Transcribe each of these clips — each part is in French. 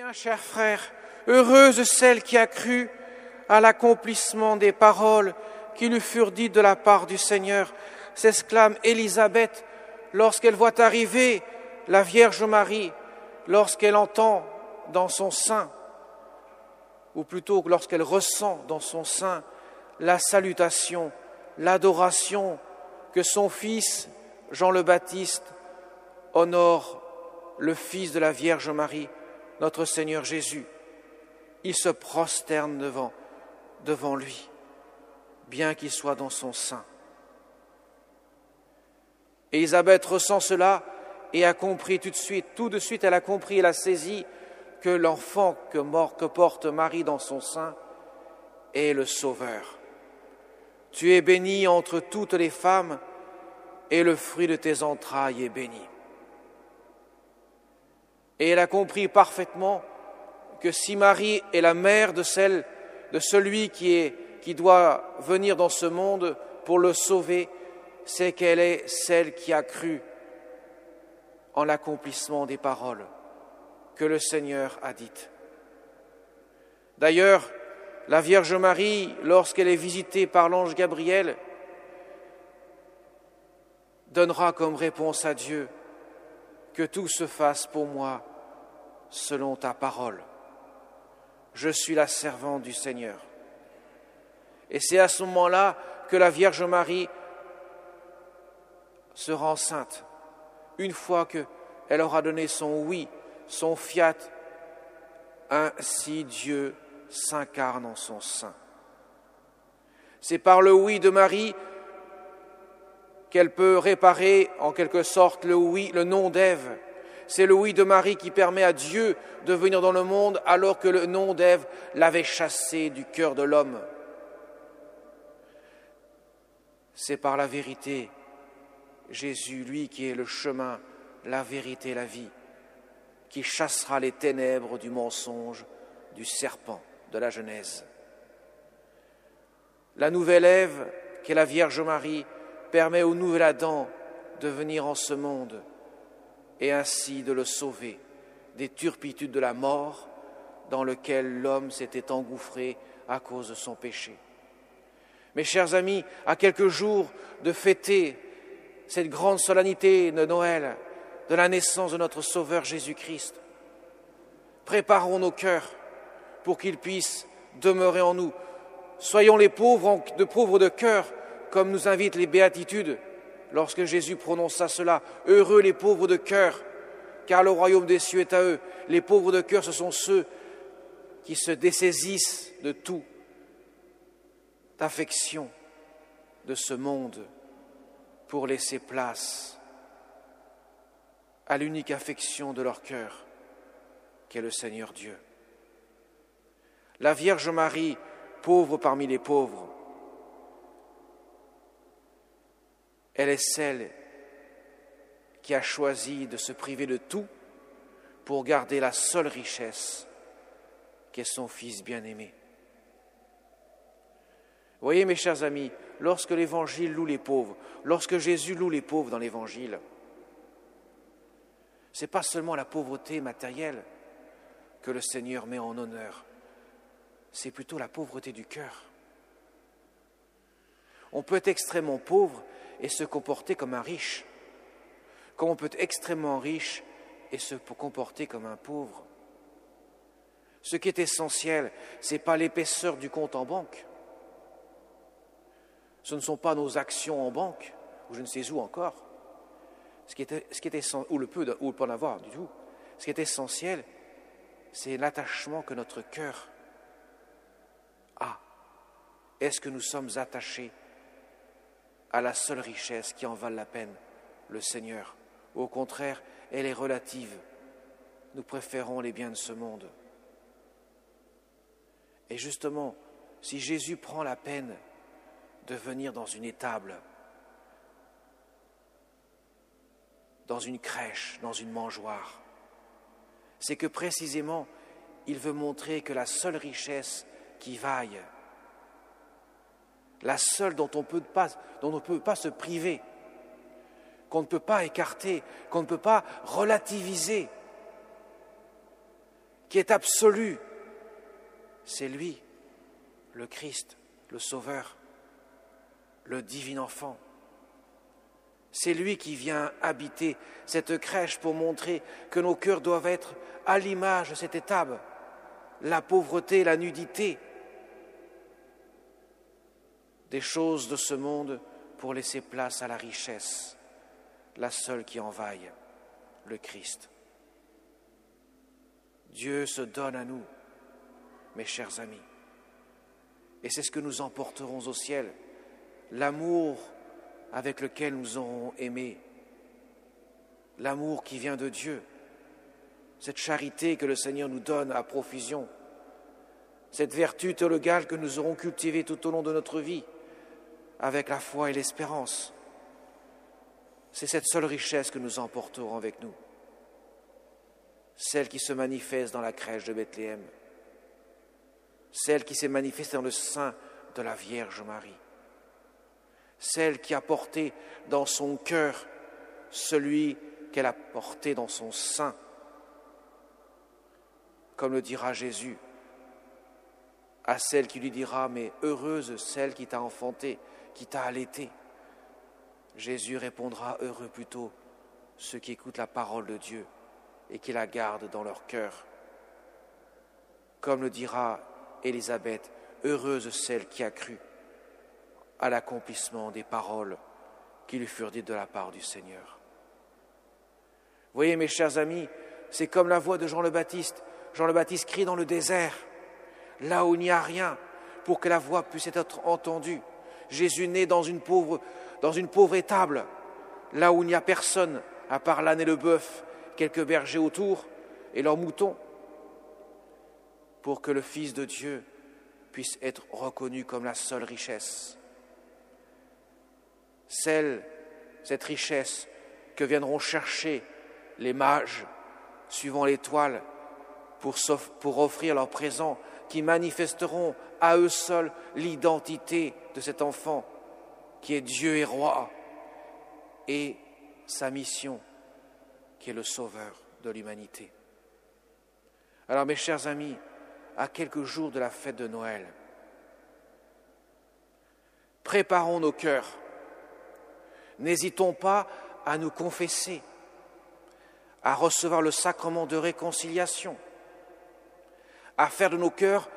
Bien, chers frères, heureuse celle qui a cru à l'accomplissement des paroles qui lui furent dites de la part du Seigneur, s'exclame Élisabeth lorsqu'elle voit arriver la Vierge Marie, lorsqu'elle entend dans son sein, ou plutôt lorsqu'elle ressent dans son sein la salutation, l'adoration que son fils, Jean le Baptiste, honore le fils de la Vierge Marie, notre Seigneur Jésus. Il se prosterne devant lui, bien qu'il soit dans son sein. Élisabeth ressent cela et a compris tout de suite elle a compris, elle a saisi que l'enfant que porte Marie dans son sein est le Sauveur. Tu es bénie entre toutes les femmes et le fruit de tes entrailles est béni. Et elle a compris parfaitement que si Marie est la mère de celui qui doit venir dans ce monde pour le sauver, c'est qu'elle est celle qui a cru en l'accomplissement des paroles que le Seigneur a dites. D'ailleurs, la Vierge Marie, lorsqu'elle est visitée par l'ange Gabriel, donnera comme réponse à Dieu que tout se fasse pour moi selon ta parole. Je suis la servante du Seigneur. Et c'est à ce moment-là que la Vierge Marie sera enceinte, une fois qu'elle aura donné son oui, son fiat, ainsi Dieu s'incarne en son sein. C'est par le oui de Marie qu'elle peut réparer en quelque sorte le nom d'Ève. C'est le oui de Marie qui permet à Dieu de venir dans le monde alors que le nom d'Ève l'avait chassé du cœur de l'homme. C'est par la vérité, Jésus, lui qui est le chemin, la vérité, la vie, qui chassera les ténèbres du mensonge, du serpent, de la Genèse. La nouvelle Ève, qu'est la Vierge Marie, permet au nouvel Adam de venir en ce monde et ainsi de le sauver des turpitudes de la mort dans lequel l'homme s'était engouffré à cause de son péché. Mes chers amis, à quelques jours de fêter cette grande solennité de Noël, de la naissance de notre Sauveur Jésus-Christ, préparons nos cœurs pour qu'il puisse demeurer en nous. Soyons les pauvres de cœur, comme nous invitent les béatitudes, lorsque Jésus prononça cela. Heureux les pauvres de cœur, car le royaume des cieux est à eux. Les pauvres de cœur, ce sont ceux qui se dessaisissent de toute affection de ce monde pour laisser place à l'unique affection de leur cœur, qu'est le Seigneur Dieu. La Vierge Marie, pauvre parmi les pauvres, elle est celle qui a choisi de se priver de tout pour garder la seule richesse qu'est son Fils bien-aimé. Vous voyez, mes chers amis, lorsque l'Évangile loue les pauvres, lorsque Jésus loue les pauvres dans l'Évangile, ce n'est pas seulement la pauvreté matérielle que le Seigneur met en honneur, c'est plutôt la pauvreté du cœur. On peut être extrêmement pauvre et se comporter comme un riche, comme on peut être extrêmement riche et se comporter comme un pauvre. Ce qui est essentiel, ce n'est pas l'épaisseur du compte en banque, ce ne sont pas nos actions en banque, ou je ne sais où encore, ou le peu en avoir du tout. Ce qui est essentiel, c'est l'attachement que notre cœur a. Est-ce que nous sommes attachés à la seule richesse qui en vale la peine, le Seigneur, ou au contraire, elle est relative. Nous préférons les biens de ce monde. Et justement, si Jésus prend la peine de venir dans une étable, dans une crèche, dans une mangeoire, c'est que précisément, il veut montrer que la seule richesse qui vaille, la seule dont on ne peut pas se priver, qu'on ne peut pas écarter, qu'on ne peut pas relativiser, qui est absolu. C'est lui, le Christ, le Sauveur, le divin enfant. C'est lui qui vient habiter cette crèche pour montrer que nos cœurs doivent être à l'image de cette étable, la pauvreté, la nudité, des choses de ce monde pour laisser place à la richesse, la seule qui envahit, le Christ. Dieu se donne à nous, mes chers amis, et c'est ce que nous emporterons au ciel, l'amour avec lequel nous aurons aimé, l'amour qui vient de Dieu, cette charité que le Seigneur nous donne à profusion, cette vertu théologale que nous aurons cultivée tout au long de notre vie, avec la foi et l'espérance. C'est cette seule richesse que nous emporterons avec nous, celle qui se manifeste dans la crèche de Bethléem, celle qui s'est manifestée dans le sein de la Vierge Marie, celle qui a porté dans son cœur celui qu'elle a porté dans son sein. Comme le dira Jésus à celle qui lui dira « Mais heureuse celle qui t'a enfanté, qui t'a allaité ». Jésus répondra « Heureux plutôt ceux qui écoutent la parole de Dieu et qui la gardent dans leur cœur ». Comme le dira Élisabeth « Heureuse celle qui a cru » à l'accomplissement des paroles qui lui furent dites de la part du Seigneur. Vous voyez, mes chers amis, c'est comme la voix de Jean le Baptiste. Jean le Baptiste crie dans le désert, là où il n'y a rien, pour que la voix puisse être entendue. Jésus naît dans une pauvre étable, là où il n'y a personne, à part l'âne et le bœuf, quelques bergers autour et leurs moutons, pour que le Fils de Dieu puisse être reconnu comme la seule richesse. Cette richesse que viendront chercher les mages, suivant l'étoile, pour offrir leurs présents, qui manifesteront à eux seuls l'identité de cet enfant, qui est Dieu et roi, et sa mission, qui est le sauveur de l'humanité. Alors, mes chers amis, à quelques jours de la fête de Noël, préparons nos cœurs. N'hésitons pas à nous confesser, à recevoir le sacrement de réconciliation, à faire de nos cœurs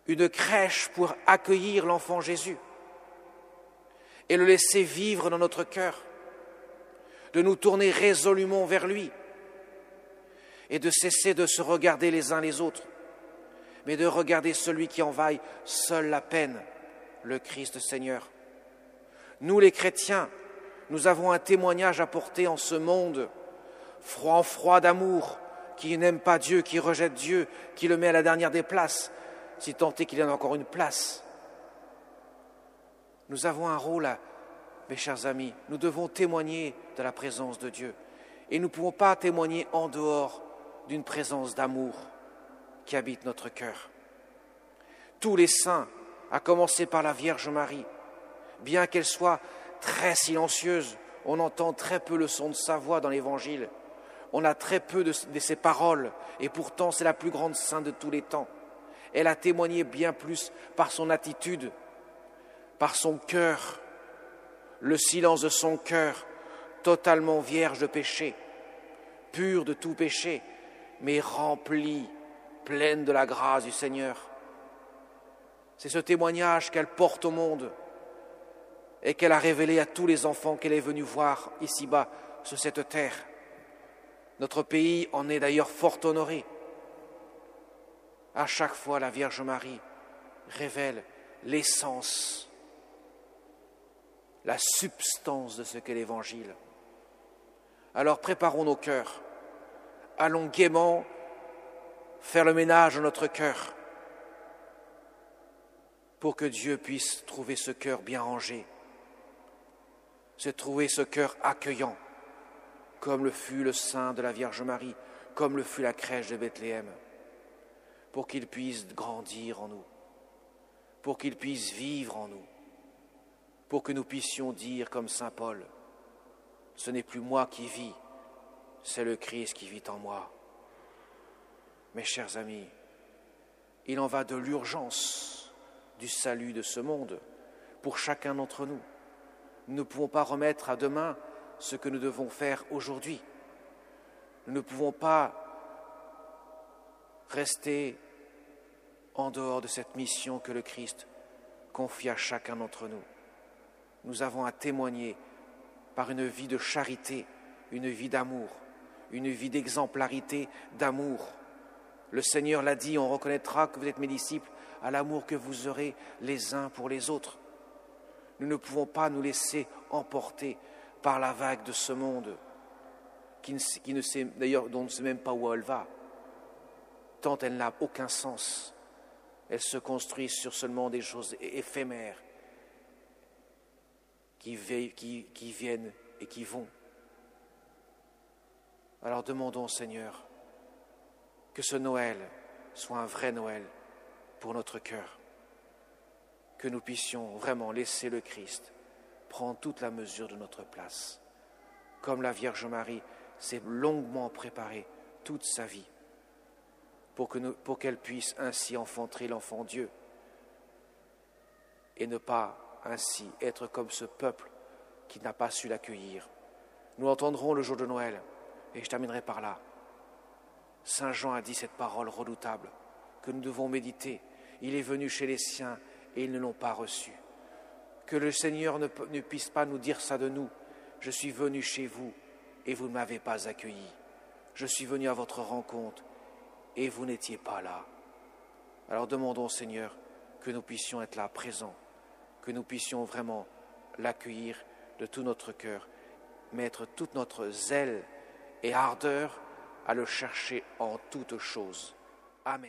une crèche pour accueillir l'enfant Jésus et le laisser vivre dans notre cœur, de nous tourner résolument vers lui et de cesser de se regarder les uns les autres, mais de regarder celui qui en vaille seul la peine, le Christ Seigneur. Nous les chrétiens, nous avons un témoignage à porter en ce monde, froid d'amour, qui n'aime pas Dieu, qui rejette Dieu, qui le met à la dernière des places, si tant est qu'il y en a encore une place. Nous avons un rôle, mes chers amis, nous devons témoigner de la présence de Dieu. Et nous ne pouvons pas témoigner en dehors d'une présence d'amour qui habite notre cœur. Tous les saints, à commencer par la Vierge Marie, bien qu'elle soit très silencieuse, on entend très peu le son de sa voix dans l'Évangile, on a très peu de ses paroles, et pourtant c'est la plus grande sainte de tous les temps. Elle a témoigné bien plus par son attitude, par son cœur, le silence de son cœur, totalement vierge de péché, pure de tout péché, mais remplie, pleine de la grâce du Seigneur. C'est ce témoignage qu'elle porte au monde et qu'elle a révélé à tous les enfants qu'elle est venue voir ici-bas sur cette terre. Notre pays en est d'ailleurs fort honoré. À chaque fois, la Vierge Marie révèle l'essence, la substance de ce qu'est l'Évangile. Alors préparons nos cœurs, allons gaiement faire le ménage dans notre cœur pour que Dieu puisse trouver ce cœur bien rangé, trouver ce cœur accueillant, comme le fut le sein de la Vierge Marie, comme le fut la crèche de Bethléem, pour qu'il puisse grandir en nous, pour qu'il puisse vivre en nous, pour que nous puissions dire comme saint Paul, « Ce n'est plus moi qui vis, c'est le Christ qui vit en moi. Mes chers amis, il en va de l'urgence du salut de ce monde pour chacun d'entre nous. Nous ne pouvons pas remettre à demain ce que nous devons faire aujourd'hui. Nous ne pouvons pas rester en dehors de cette mission que le Christ confie à chacun d'entre nous. Nous avons à témoigner par une vie de charité, une vie d'amour, une vie d'exemplarité, d'amour. Le Seigneur l'a dit, on reconnaîtra que vous êtes mes disciples à l'amour que vous aurez les uns pour les autres. Nous ne pouvons pas nous laisser emporter par la vague de ce monde qui ne sait, d'ailleurs, dont on ne sait même pas où elle va, tant elle n'a aucun sens. Elle se construit sur seulement des choses éphémères qui viennent et qui vont. Alors demandons au Seigneur que ce Noël soit un vrai Noël pour notre cœur, que nous puissions vraiment laisser le Christ prendre toute la mesure de notre place, comme la Vierge Marie s'est longuement préparée toute sa vie pour qu'elle puisse ainsi enfanter l'enfant Dieu et ne pas ainsi être comme ce peuple qui n'a pas su l'accueillir. Nous l'entendrons le jour de Noël, et je terminerai par là. Saint Jean a dit cette parole redoutable que nous devons méditer. Il est venu chez les siens et ils ne l'ont pas reçu. Que le Seigneur ne puisse pas nous dire ça de nous. Je suis venu chez vous et vous ne m'avez pas accueilli. Je suis venu à votre rencontre et vous n'étiez pas là. Alors demandons au Seigneur que nous puissions être là, présents, que nous puissions vraiment l'accueillir de tout notre cœur, mettre toute notre zèle et ardeur à le chercher en toutes choses. Amen.